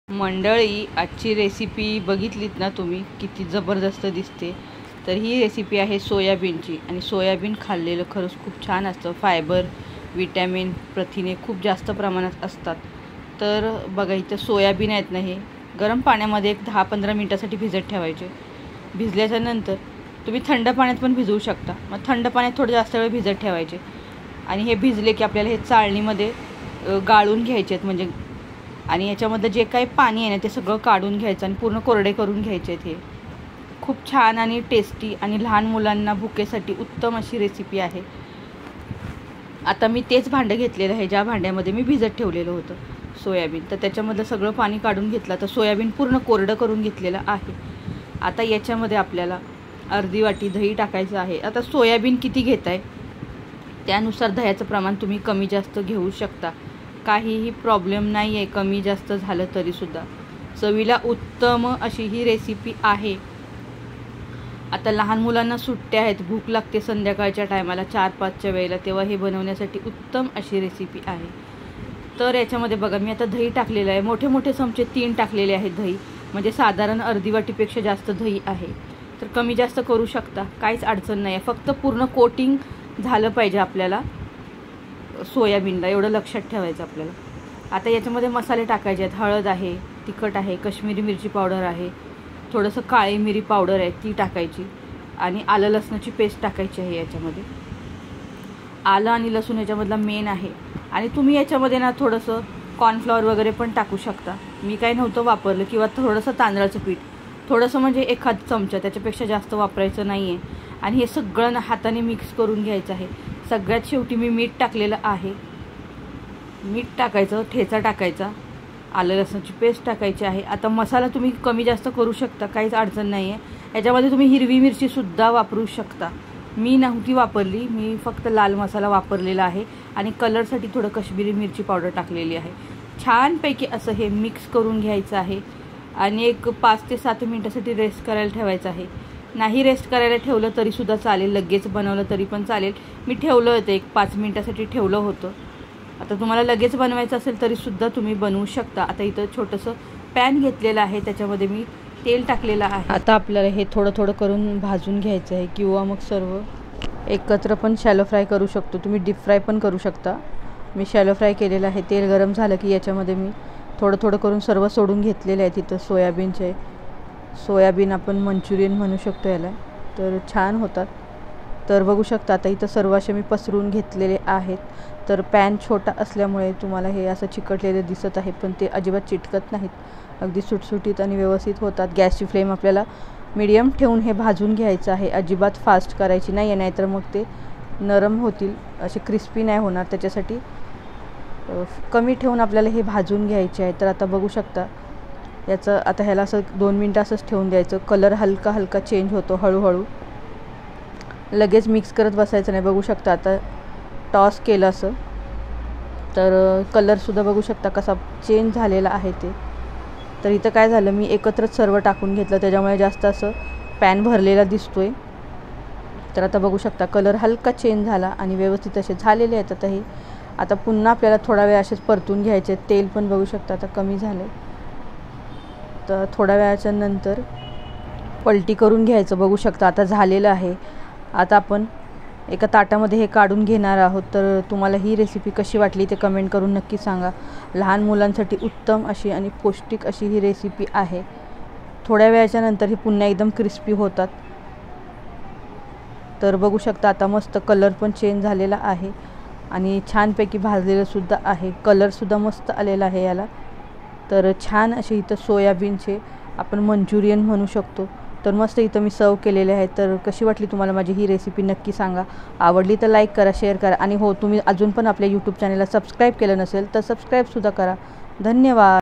मंडळी, आजची रेसिपी बघितलीत ना तुम्ही, किती जबरदस्त दिसते. तर ही रेसिपी आहे सोयाबीनची आणि सोयाबीन खाल्लेलं खरंच खूप छान असतं. फायबर, विटॅमिन, प्रथिने खूप जास्त प्रमाणात असतात. तर बघा, इथं सोयाबीन आहेत ना, हे गरम पाण्यामध्ये एक 10-15 मिनटासाठी भिजत ठेवायचे. भिजल्याच्या नंतर तुम्ही थंड पाण्यात पण भिजवू शकता. मग थंड पाण्यात थोडं जास्त वेळ भिजत ठेवायचे आणि हे भिजले की आपल्याला हे चाळणीमध्ये गाळून घ्यायचे आहेत. म्हणजे आणि याच्यामधलं जे काही पाणी आहे ना ते सगळं काढून घ्यायचं आणि पूर्ण कोरडे करून घ्यायचे आहेत. हे खूप छान आणि टेस्टी आणि लहान मुलांना भुकेसाठी उत्तम अशी रेसिपी आहे. आता मी तेच भांडं घेतलेलं आहे ज्या भांड्यामध्ये मी भिजत ठेवलेलं होतं सोयाबीन. तर त्याच्यामधलं सगळं पाणी काढून घेतलं. तर सोयाबीन पूर्ण कोरडं करून घेतलेलं आहे. आता याच्यामध्ये आपल्याला अर्धी वाटी दही टाकायचं आहे. आता सोयाबीन किती घेत आहे त्यानुसार दह्याचं प्रमाण तुम्ही कमी जास्त घेऊ शकता. काहीही प्रॉब्लेम नाही आहे कमी जास्त झालं तरीसुद्धा. चवीला उत्तम अशी ही रेसिपी आहे. आता लहान मुलांना सुट्ट्या आहेत, भूक लागते संध्याकाळच्या टायमाला 4-5च्या वेळेला, तेव्हा हे बनवण्यासाठी उत्तम अशी रेसिपी आहे. तर याच्यामध्ये बघा, मी आता दही टाकलेलं आहे. मोठे मोठे चमचे 3 टाकलेले आहेत दही. म्हणजे साधारण अर्धी वाटीपेक्षा जास्त दही आहे. तर कमी जास्त करू शकता, काहीच अडचण नाही आहे. फक्त पूर्ण कोटिंग झालं पाहिजे आपल्याला सोयाबीनला, एवढं लक्षात ठेवायचं आपल्याला. आता याच्यामध्ये मसाले टाकायचे आहेत. हळद आहे, तिखट आहे, कश्मीरी मिरची पावडर आहे, थोडंसं काळी मिरी पावडर आहे ती टाकायची आणि आलं लसणाची पेस्ट टाकायची आहे याच्यामध्ये. आलं आणि लसूण याच्यामधला मेन आहे. आणि तुम्ही याच्यामध्ये ना थोडंसं कॉर्नफ्लॉवर वगैरे पण टाकू शकता. मी काही नव्हतं वापरलं. किंवा थोडंसं तांदळाचं पीठ, थोडंसं म्हणजे एखाद चमचा, त्याच्यापेक्षा जास्त वापरायचं नाही आहे. आणि हे सगळं ना हाताने मिक्स करून घ्यायचं आहे. सगळ्यात शेवटी मी मीठ टाकलेलं आहे. मीठ टाकायचं, ठेचा टाकायचा, आलं लसणाची पेस्ट टाकायची आहे. आता मसाला तुम्ही कमी जास्त करू शकता, काहीच अडचण नाही आहे. याच्यामध्ये तुम्ही हिरवी मिरचीसुद्धा वापरू शकता. मी नव्हती वापरली, मी फक्त लाल मसाला वापरलेला आहे आणि कलरसाठी थोडं कश्मीरी मिरची पावडर टाकलेली आहे. छानपैकी असं हे मिक्स करून घ्यायचं आहे आणि एक 5 ते 7 मिनटासाठी रेस्ट करायला ठेवायचं आहे. नाही रेस्ट करायला ठेवलं तरीसुद्धा चालेल, लगेच बनवलं तरी पण चालेल. मी ठेवलं होतं, एक 5 मिनटासाठी ठेवलं होतं. आता तुम्हाला लगेच बनवायचं असेल तरीसुद्धा तुम्ही बनवू शकता. आता इथं छोटंसं पॅन घेतलेलं आहे, त्याच्यामध्ये मी तेल टाकलेलं आहे. आता आपल्याला हे थोडं थोडं करून भाजून घ्यायचं आहे. किंवा मग सर्व एकत्र पण शॅलो फ्राय करू शकतो. तुम्ही डीप फ्राय पण करू शकता. मी शॅलो फ्राय केलेलं आहे. तेल गरम झालं की याच्यामध्ये मी थोडं थोडं करून सर्व सोडून घेतलेलं आहे. तिथं सोयाबीन आपण मंचुरियन म्हणू शकतो याला. तर छान होतात. तर बघू शकता आता इथं सर्व असे मी पसरून घेतलेले आहेत. तर पॅन छोटा असल्यामुळे तुम्हाला हे असं चिकटलेलं दिसत आहे, पण ते अजिबात चिटकत नाहीत. अगदी सुटसुटीत आणि व्यवस्थित होतात. गॅसची फ्लेम आपल्याला मीडियम ठेवून हे भाजून घ्यायचं आहे. अजिबात फास्ट करायची नाही आहे, नाहीतर मग ते नरम होतील, असे क्रिस्पी नाही होणार. त्याच्यासाठी कमी ठेवून आपल्याला हे भाजून घ्यायचे आहे. तर आता बघू शकता याचं, आता ह्याला असं 2 मिनटं असंच ठेवून द्यायचं. कलर हलका हलका चेंज होतो हळूहळू, लगेच मिक्स करत बसायचं नाही. बघू शकता आता टॉस केलं असं तर कलरसुद्धा बघू शकता कसा चेंज झालेला आहे ते. तर इथं काय झालं, मी एकत्रच सर्व टाकून घेतलं, त्याच्यामुळे जास्त असं पॅन भरलेला दिसतो आहे. तर आता बघू शकता कलर हलका चेंज झाला आणि व्यवस्थित असे झालेले आहेत. आता हे आता पुन्हा आपल्याला थोडा वेळ असेच परतून घ्यायचे. तेल पण बघू शकता आता कमी झालं. तर थोड्या वेळाच्या नंतर पलटी करून घ्यायचं. बघू शकता आता झालेलं आहे. आता आपण एका ताटामध्ये हे काढून घेणार आहोत. तर तुम्हाला ही रेसिपी कशी वाटली ते कमेंट करून नक्की सांगा. लहान मुलांसाठी उत्तम अशी आणि पौष्टिक अशी ही रेसिपी आहे. थोड्या वेळाच्या नंतर हे पुन्हा एकदम क्रिस्पी होतात. तर बघू शकता आता मस्त कलर पण चेंज झालेला आहे आणि छानपैकी भाजलेलंसुद्धा आहे. कलरसुद्धा मस्त आलेला आहे याला. तर छान असे इथं सोयाबीनचे आपण मंचुरियन म्हणू शकतो. तर मस्त इथं मी सर्व केलेले आहे. तर कशी वाटली तुम्हाला माझी ही रेसिपी नक्की सांगा. आवडली तर लाईक करा, शेअर करा आणि हो, तुम्ही अजून पण आपल्या यूट्यूब चॅनलला सबस्क्राईब केलं नसेल तर सबस्क्राईबसुद्धा करा. धन्यवाद.